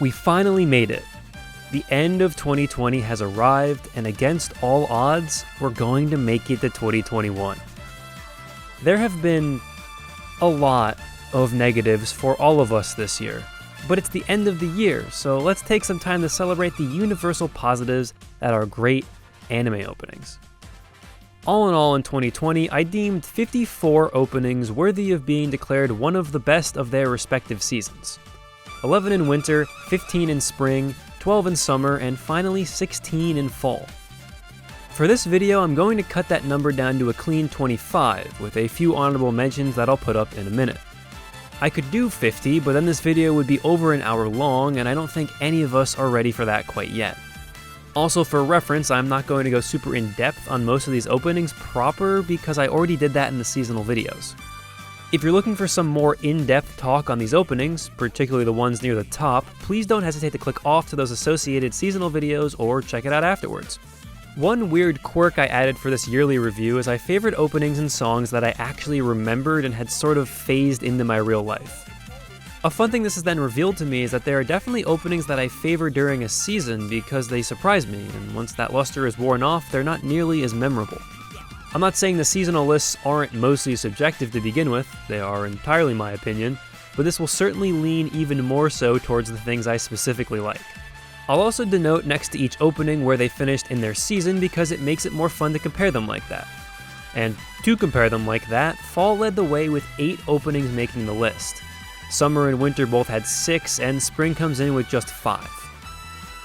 We finally made it. The end of 2020 has arrived, and against all odds, we're going to make it to 2021. There have been a lot of negatives for all of us this year, but it's the end of the year, so let's take some time to celebrate the universal positives that are great anime openings. All in all, in 2020, I deemed 54 openings worthy of being declared one of the best of their respective seasons. 11 in winter, 15 in spring, 12 in summer, and finally 16 in fall. For this video, I'm going to cut that number down to a clean 25, with a few honorable mentions that I'll put up in a minute. I could do 50, but then this video would be over an hour long, and I don't think any of us are ready for that quite yet. Also, for reference, I'm not going to go super in-depth on most of these openings proper because I already did that in the seasonal videos. If you're looking for some more in-depth talk on these openings, particularly the ones near the top, please don't hesitate to click off to those associated seasonal videos or check it out afterwards. One weird quirk I added for this yearly review is I favored openings and songs that I actually remembered and had sort of phased into my real life. A fun thing this has then revealed to me is that there are definitely openings that I favor during a season because they surprise me, and once that luster is worn off, they're not nearly as memorable. I'm not saying the seasonal lists aren't mostly subjective to begin with, they are entirely my opinion, but this will certainly lean even more so towards the things I specifically like. I'll also denote next to each opening where they finished in their season because it makes it more fun to compare them like that. And to compare them like that, fall led the way with 8 openings making the list. Summer and winter both had 6, and spring comes in with just 5.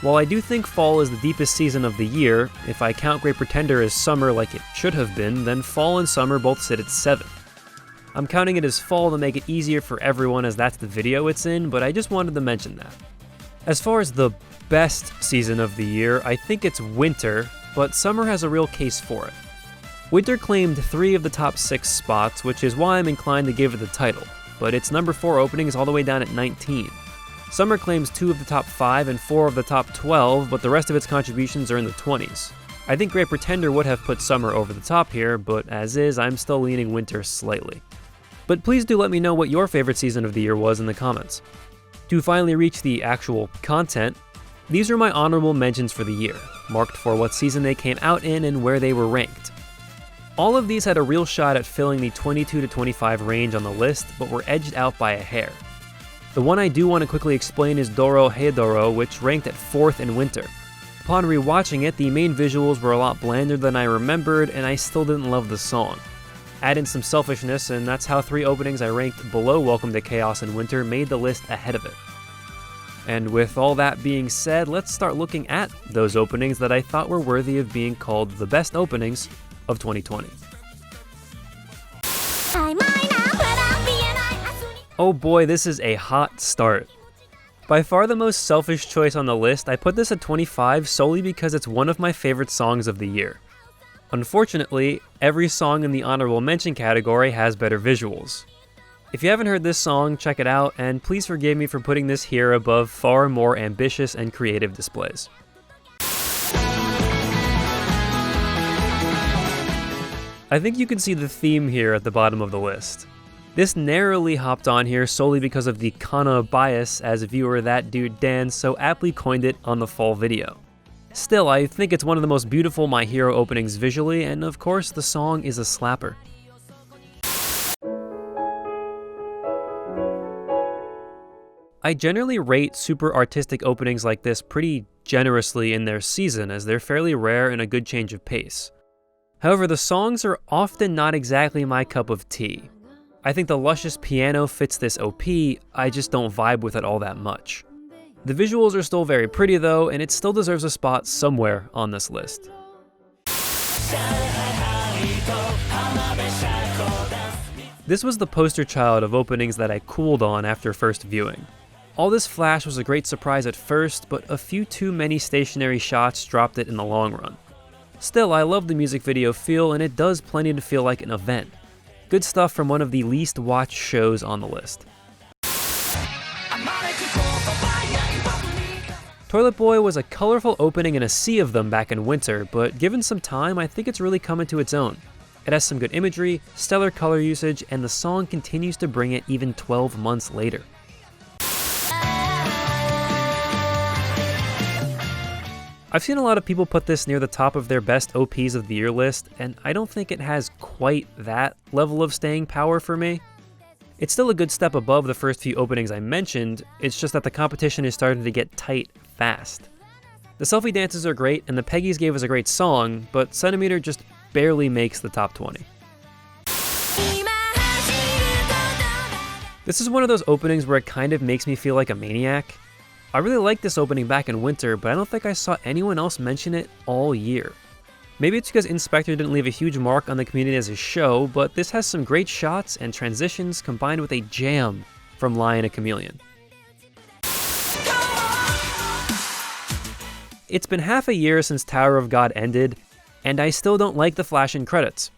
While I do think fall is the deepest season of the year, if I count Great Pretender as summer like it should have been, then fall and summer both sit at 7. I'm counting it as fall to make it easier for everyone as that's the video it's in, but I just wanted to mention that. As far as the best season of the year, I think it's winter, but summer has a real case for it. Winter claimed 3 of the top 6 spots, which is why I'm inclined to give it the title, but its number 4 opening is all the way down at 19. Summer claims 2 of the top 5 and 4 of the top 12, but the rest of its contributions are in the 20s. I think Great Pretender would have put Summer over the top here, but as is, I'm still leaning Winter slightly. But please do let me know what your favorite season of the year was in the comments. To finally reach the actual content, these are my honorable mentions for the year, marked for what season they came out in and where they were ranked. All of these had a real shot at filling the 22 to 25 range on the list, but were edged out by a hair. The one I do want to quickly explain is Dorohedoro, which ranked at 4th in winter. Upon rewatching it, the main visuals were a lot blander than I remembered, and I still didn't love the song. Add in some selfishness, and that's how 3 openings I ranked below Welcome to Chaos in Winter made the list ahead of it. And with all that being said, let's start looking at those openings that I thought were worthy of being called the best openings of 2020. Oh boy, this is a hot start. By far the most selfish choice on the list, I put this at 25 solely because it's one of my favorite songs of the year. Unfortunately, every song in the honorable mention category has better visuals. If you haven't heard this song, check it out, and please forgive me for putting this here above far more ambitious and creative displays. I think you can see the theme here at the bottom of the list. This narrowly hopped on here solely because of the Kana bias, as viewer That Dude Dan so aptly coined it on the fall video. Still, I think it's one of the most beautiful My Hero openings visually, and of course the song is a slapper. I generally rate super artistic openings like this pretty generously in their season, as they're fairly rare and a good change of pace. However, the songs are often not exactly my cup of tea. I think the luscious piano fits this OP, I just don't vibe with it all that much. The visuals are still very pretty though, and it still deserves a spot somewhere on this list. This was the poster child of openings that I cooled on after first viewing. All this flash was a great surprise at first, but a few too many stationary shots dropped it in the long run. Still, I love the music video feel, and it does plenty to feel like an event. Good stuff from one of the least watched shows on the list. Toilet Boy was a colorful opening in a sea of them back in winter, but given some time, I think it's really coming to its own. It has some good imagery, stellar color usage, and the song continues to bring it even 12 months later. I've seen a lot of people put this near the top of their best OPs of the year list, and I don't think it has quite that level of staying power for me. It's still a good step above the first few openings I mentioned, it's just that the competition is starting to get tight fast. The selfie dances are great, and the Peggies gave us a great song, but Centimeter just barely makes the top 20. This is one of those openings where it kind of makes me feel like a maniac. I really liked this opening back in winter, but I don't think I saw anyone else mention it all year. Maybe it's because Inspector didn't leave a huge mark on the community as a show, but this has some great shots and transitions combined with a jam from Lion a Chameleon. It's been half a year since Tower of God ended, and I still don't like the flash in credits.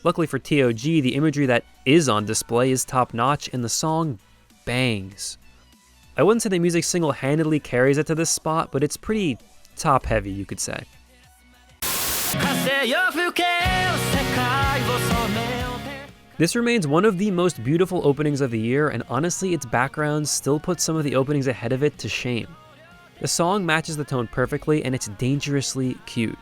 Luckily for TOG, the imagery that is on display is top-notch, and the song bangs. I wouldn't say the music single-handedly carries it to this spot, but it's pretty top-heavy, you could say. This remains one of the most beautiful openings of the year, and honestly, its background still puts some of the openings ahead of it to shame. The song matches the tone perfectly, and it's dangerously cute.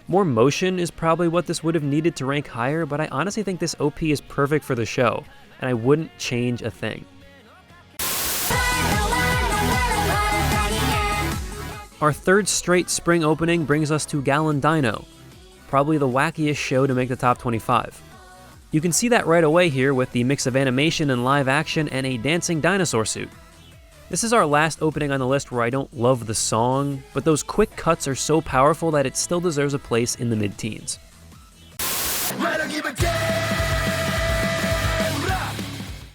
More motion is probably what this would have needed to rank higher, but I honestly think this OP is perfect for the show, and I wouldn't change a thing. Our third straight spring opening brings us to Gallon Dino, probably the wackiest show to make the top 25. You can see that right away here with the mix of animation and live action and a dancing dinosaur suit. This is our last opening on the list where I don't love the song, but those quick cuts are so powerful that it still deserves a place in the mid-teens.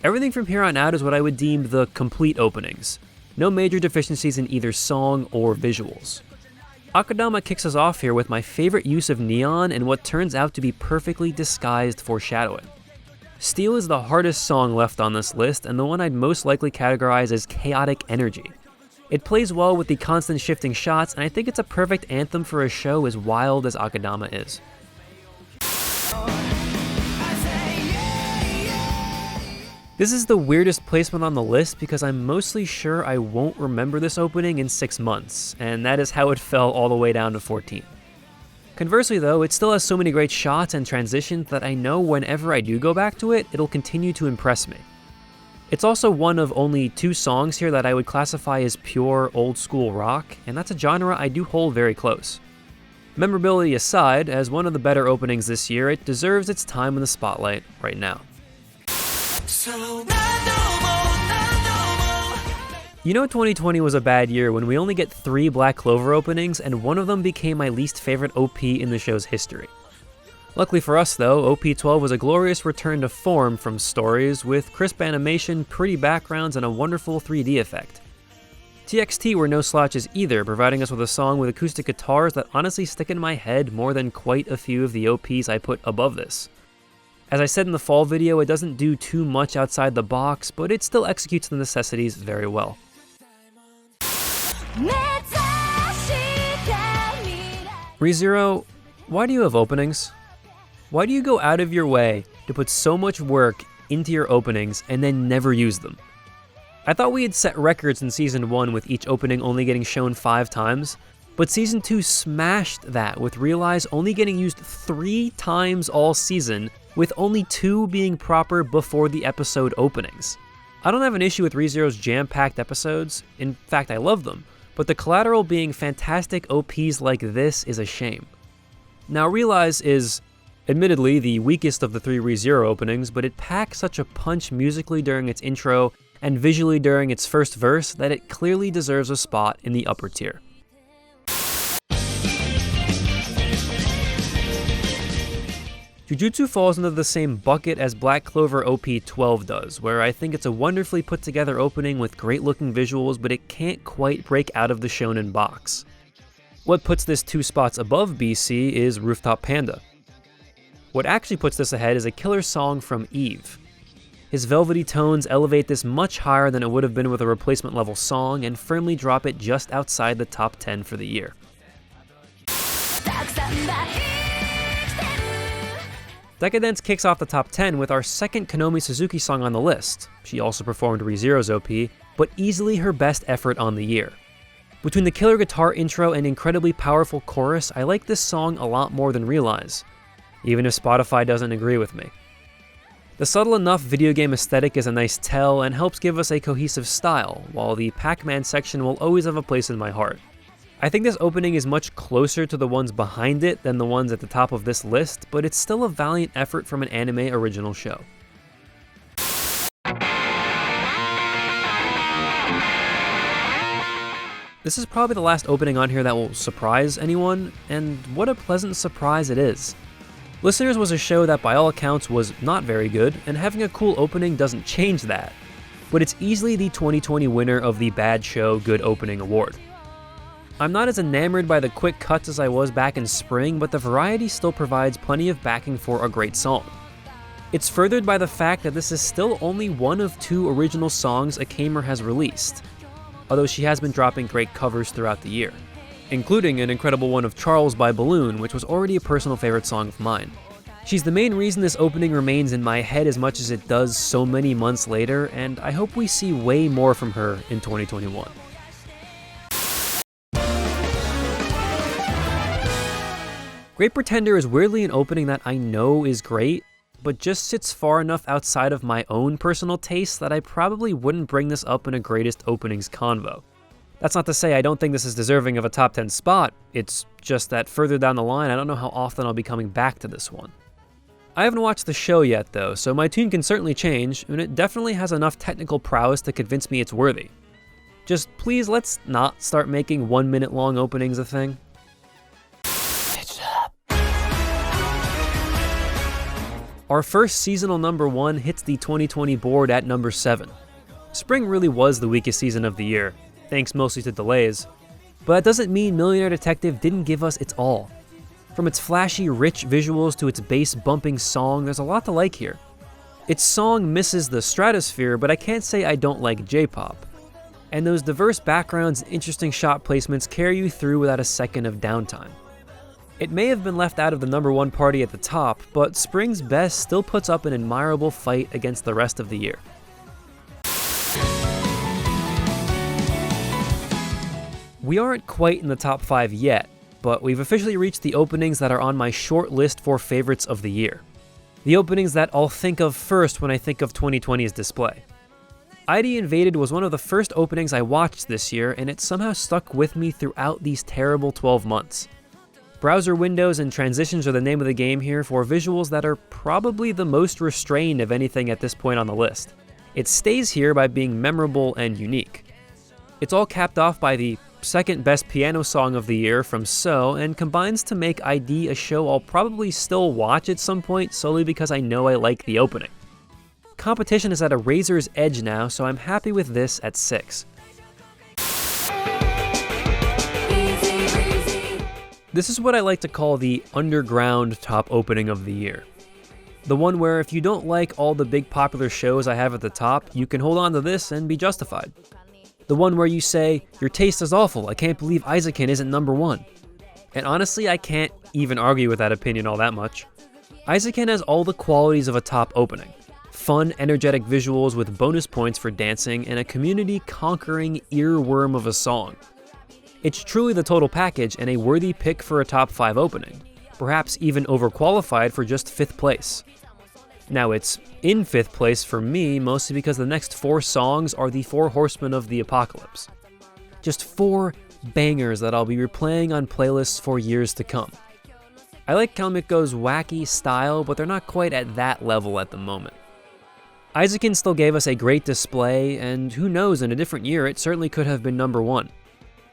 Everything from here on out is what I would deem the complete openings. No major deficiencies in either song or visuals. Akadama kicks us off here with my favorite use of neon and what turns out to be perfectly disguised foreshadowing. Steel is the hardest song left on this list, and the one I'd most likely categorize as chaotic energy. It plays well with the constant shifting shots, and I think it's a perfect anthem for a show as wild as Akadama is. This is the weirdest placement on the list because I'm mostly sure I won't remember this opening in 6 months, and that is how it fell all the way down to 14. Conversely though, it still has so many great shots and transitions that I know whenever I do go back to it, it'll continue to impress me. It's also one of only 2 songs here that I would classify as pure old school rock, and that's a genre I do hold very close. Memorability aside, as one of the better openings this year, it deserves its time in the spotlight right now. You know 2020 was a bad year when we only get 3 Black Clover openings, and one of them became my least favorite OP in the show's history. Luckily for us though, OP12 was a glorious return to form from stories with crisp animation, pretty backgrounds, and a wonderful 3D effect. TXT were no slouches either, providing us with a song with acoustic guitars that honestly stick in my head more than quite a few of the OPs I put above this. As I said in the fall video, it doesn't do too much outside the box, but it still executes the necessities very well. ReZero, why do you have openings? Why do you go out of your way to put so much work into your openings and then never use them? I thought we had set records in Season 1 with each opening only getting shown 5 times, but Season 2 smashed that with Realize only getting used 3 times all season, with only 2 being proper before the episode openings. I don't have an issue with ReZero's jam-packed episodes, in fact I love them, but the collateral being fantastic OPs like this is a shame. Now Realize is, admittedly, the weakest of the 3 ReZero openings, but it packs such a punch musically during its intro and visually during its first verse that it clearly deserves a spot in the upper tier. Jujutsu falls into the same bucket as Black Clover OP12 does, where I think it's a wonderfully put together opening with great looking visuals, but it can't quite break out of the shonen box. What puts this 2 spots above BC is Rooftop Panda. What actually puts this ahead is a killer song from Eve. His velvety tones elevate this much higher than it would have been with a replacement level song and firmly drop it just outside the top 10 for the year. DECA-DENCE kicks off the top 10 with our second Konomi Suzuki song on the list. She also performed ReZero's OP, but easily her best effort on the year. Between the killer guitar intro and incredibly powerful chorus, I like this song a lot more than Realize, even if Spotify doesn't agree with me. The subtle enough video game aesthetic is a nice tell and helps give us a cohesive style, while the Pac-Man section will always have a place in my heart. I think this opening is much closer to the ones behind it than the ones at the top of this list, but it's still a valiant effort from an anime original show. This is probably the last opening on here that will surprise anyone, and what a pleasant surprise it is. Listeners was a show that by all accounts was not very good, and having a cool opening doesn't change that, but it's easily the 2020 winner of the Bad Show Good Opening Award. I'm not as enamored by the quick cuts as I was back in spring, but the variety still provides plenty of backing for a great song. It's furthered by the fact that this is still only one of 2 original songs Akamer has released, although she has been dropping great covers throughout the year, including an incredible one of Charles by Balloon, which was already a personal favorite song of mine. She's the main reason this opening remains in my head as much as it does so many months later, and I hope we see way more from her in 2021. Great Pretender is weirdly an opening that I know is great, but just sits far enough outside of my own personal taste that I probably wouldn't bring this up in a greatest openings convo. That's not to say I don't think this is deserving of a top 10 spot, it's just that further down the line I don't know how often I'll be coming back to this one. I haven't watched the show yet though, so my tune can certainly change, and it definitely has enough technical prowess to convince me it's worthy. Just please let's not start making 1 minute long openings a thing. Our first seasonal number 1 hits the 2020 board at number 7. Spring really was the weakest season of the year, thanks mostly to delays, but that doesn't mean Millionaire Detective didn't give us its all. From its flashy, rich visuals to its bass-bumping song, there's a lot to like here. Its song misses the stratosphere, but I can't say I don't like J-pop. And those diverse backgrounds and interesting shot placements carry you through without a second of downtime. It may have been left out of the number 1 party at the top, but Spring's Best still puts up an admirable fight against the rest of the year. We aren't quite in the top 5 yet, but we've officially reached the openings that are on my short list for favorites of the year. The openings that I'll think of first when I think of 2020's display. ID Invaded was one of the first openings I watched this year, and it somehow stuck with me throughout these terrible 12 months. Browser windows and transitions are the name of the game here for visuals that are probably the most restrained of anything at this point on the list. It stays here by being memorable and unique. It's all capped off by the second best piano song of the year from So, and combines to make ID a show I'll probably still watch at some point solely because I know I like the opening. Competition is at a razor's edge now, so I'm happy with this at 6. This is what I like to call the underground top opening of the year. The one where if you don't like all the big popular shows I have at the top, you can hold on to this and be justified. The one where you say, your taste is awful, I can't believe Isaacin isn't number 1. And honestly, I can't even argue with that opinion all that much. Isaacin has all the qualities of a top opening. Fun, energetic visuals with bonus points for dancing, and a community-conquering earworm of a song. It's truly the total package and a worthy pick for a top 5 opening, perhaps even overqualified for just 5th place. Now it's in 5th place for me mostly because the next 4 songs are the 4 Horsemen of the Apocalypse. Just 4 bangers that I'll be replaying on playlists for years to come. I like Kalmiko's wacky style, but they're not quite at that level at the moment. Isaacin still gave us a great display, and who knows, in a different year it certainly could have been number 1.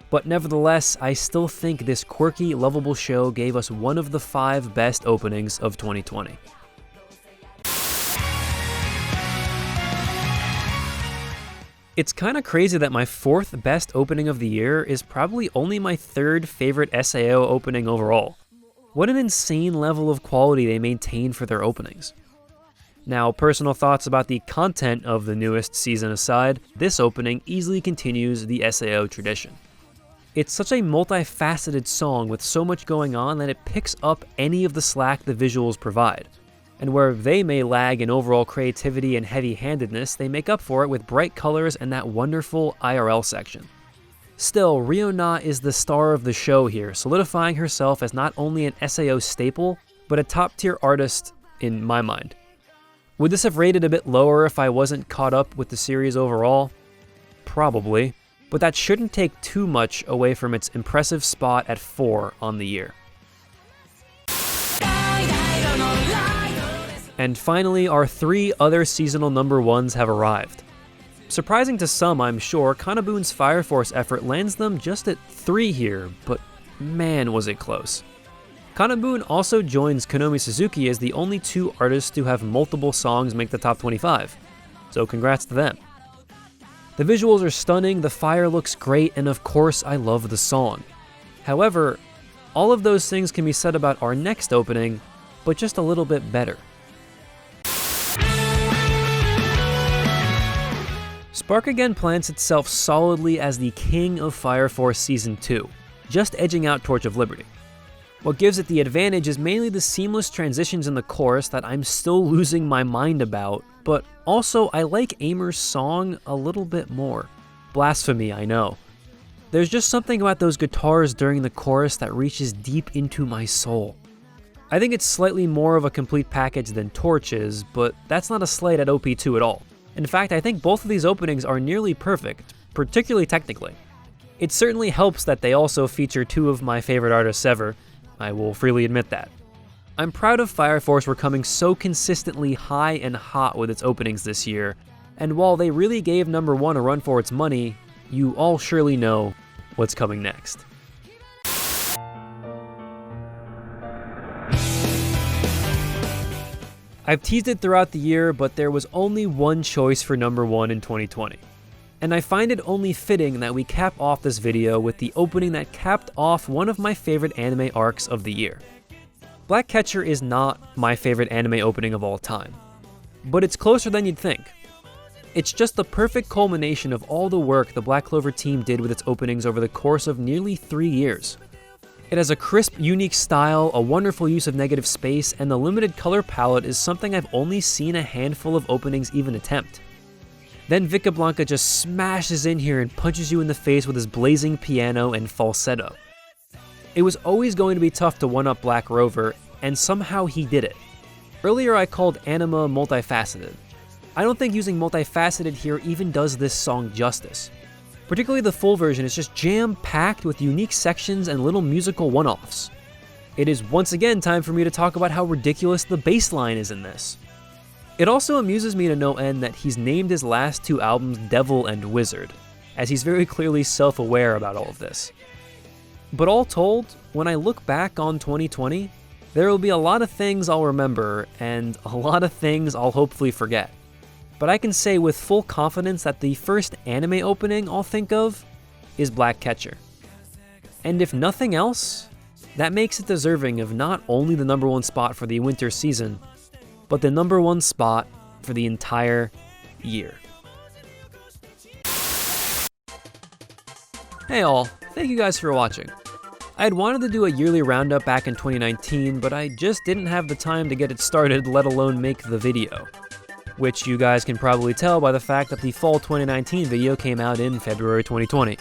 But nevertheless, I still think this quirky, lovable show gave us one of the 5 best openings of 2020. It's kinda crazy that my 4th best opening of the year is probably only my 3rd favorite SAO opening overall. What an insane level of quality they maintain for their openings. Now, personal thoughts about the content of the newest season aside, this opening easily continues the SAO tradition. It's such a multifaceted song with so much going on that it picks up any of the slack the visuals provide. And where they may lag in overall creativity and heavy-handedness, they make up for it with bright colors and that wonderful IRL section. Still, Ryona is the star of the show here, solidifying herself as not only an SAO staple, but a top-tier artist in my mind. Would this have rated a bit lower if I wasn't caught up with the series overall? Probably, but that shouldn't take too much away from its impressive spot at 4 on the year. And finally, our 3 other seasonal number 1s have arrived. Surprising to some, I'm sure, Kanabun's Fire Force effort lands them just at 3 here, but man was it close. Kanabun also joins Konomi Suzuki as the only 2 artists to have multiple songs make the top 25, so congrats to them. The visuals are stunning, the fire looks great, and of course I love the song. However, all of those things can be said about our next opening, but just a little bit better. Spark-AGAIN plants itself solidly as the king of Fire Force Season 2, just edging out Torch of Liberty. What gives it the advantage is mainly the seamless transitions in the chorus that I'm still losing my mind about, but also I like Aimer's song a little bit more. Blasphemy, I know. There's just something about those guitars during the chorus that reaches deep into my soul. I think it's slightly more of a complete package than Torch is, but that's not a slight at OP2 at all. In fact, I think both of these openings are nearly perfect, particularly technically. It certainly helps that they also feature 2 of my favorite artists ever. I will freely admit that. I'm proud of Fire Force for coming so consistently high and hot with its openings this year, and while they really gave number 1 a run for its money, you all surely know what's coming next. I've teased it throughout the year, but there was only one choice for number 1 in 2020. And I find it only fitting that we cap off this video with the opening that capped off one of my favorite anime arcs of the year. Black Catcher is not my favorite anime opening of all time, but it's closer than you'd think. It's just the perfect culmination of all the work the Black Clover team did with its openings over the course of nearly 3 years. It has a crisp, unique style, a wonderful use of negative space, and the limited color palette is something I've only seen a handful of openings even attempt. Then Vicablanca just smashes in here and punches you in the face with his blazing piano and falsetto. It was always going to be tough to one-up Black Rover, and somehow he did it. Earlier I called Anima multifaceted. I don't think using multifaceted here even does this song justice. Particularly the full version is just jam-packed with unique sections and little musical one-offs. It is once again time for me to talk about how ridiculous the bass line is in this. It also amuses me to no end that he's named his last 2 albums Devil and Wizard, as he's very clearly self-aware about all of this. But all told, when I look back on 2020, there will be a lot of things I'll remember, and a lot of things I'll hopefully forget. But I can say with full confidence that the first anime opening I'll think of is Black Catcher. And if nothing else, that makes it deserving of not only the number 1 spot for the winter season, but the number 1 spot for the entire year. Hey all, thank you guys for watching. I had wanted to do a yearly roundup back in 2019, but I just didn't have the time to get it started, let alone make the video. Which you guys can probably tell by the fact that the fall 2019 video came out in February 2020.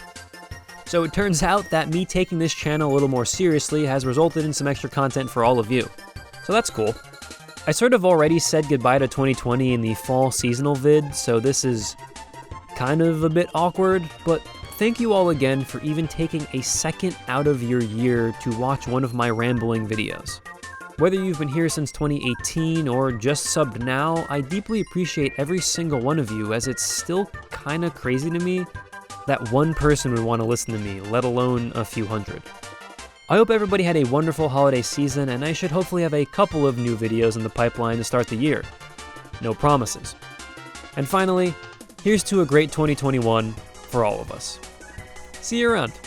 So it turns out that me taking this channel a little more seriously has resulted in some extra content for all of you. So that's cool. I sort of already said goodbye to 2020 in the fall seasonal vid, so this is kind of a bit awkward, but thank you all again for even taking a second out of your year to watch one of my rambling videos. Whether you've been here since 2018 or just subbed now, I deeply appreciate every single one of you, as it's still kinda crazy to me that one person would want to listen to me, let alone a few hundred. I hope everybody had a wonderful holiday season, and I should hopefully have a couple of new videos in the pipeline to start the year. No promises. And finally, here's to a great 2021 for all of us. See you around.